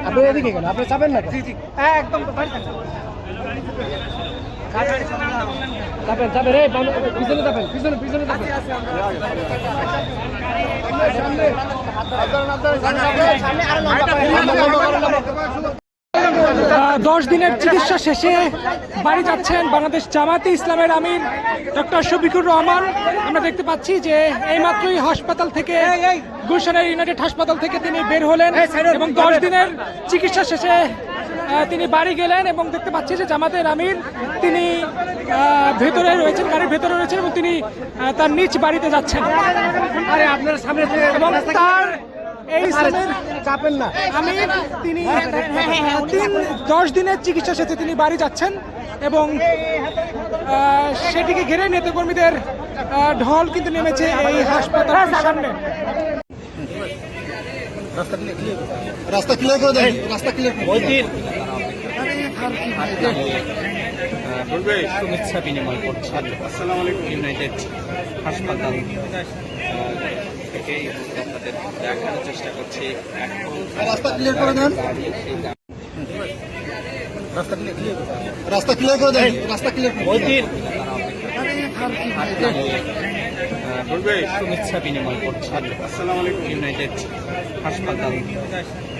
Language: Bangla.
আপনি এদিকে গেলেন, আপনি চাপেন না? হ্যাঁ একদম চাপেন চাপেন, পিছনে চাপেন, পিছনে পিছনে চাপেন। 10 দিনের চিকিৎসা শেষে বাড়ি যাচ্ছেন বাংলাদেশ জামায়াতে ইসলামের আমির ডক্টর শফিকুর রহমান। আমরা দেখতে পাচ্ছি যে এইমাত্রই হাসপাতাল থেকে, গুলশানের ইউনাইটেড হাসপাতাল থেকে তিনি বের হলেন এবং 10 দিনের চিকিৎসা শেষে তিনি বাড়ি গেলেন এবং দেখতে পাচ্ছি যে জামাতের আমির তিনি ভেতরে রয়েছেন, গাড়ির ভেতরে রয়েছেন এবং তিনি তার নিজ বাড়িতে যাচ্ছেন। এবং তার এই চাপেন না আমি তিনি 10 দিনের চিকিৎসা শেষে তিনি বাড়ি যাচ্ছেন এবং সেটিকে ঘিরে নেতাকর্মীদের ঢল কিন্তু নেমেছে এই হাসপাতালের সামনে। রাস্তা ক্লিয়ার করে দেন, রাস্তা ক্লিয়ার শুভেচ্ছা বিনিময় করছি ইউনাইটেড হাসপাতাল থেকে আপনাদের দেখানোর চেষ্টা করছি। রাস্তা ক্লিয়ার করে দেন, রাস্তা ক্লিয়ার করে দেন, রাস্তা ক্লিয়ার শুভেচ্ছা বিনিময় করছি ইউনাইটেড হাসপাতাল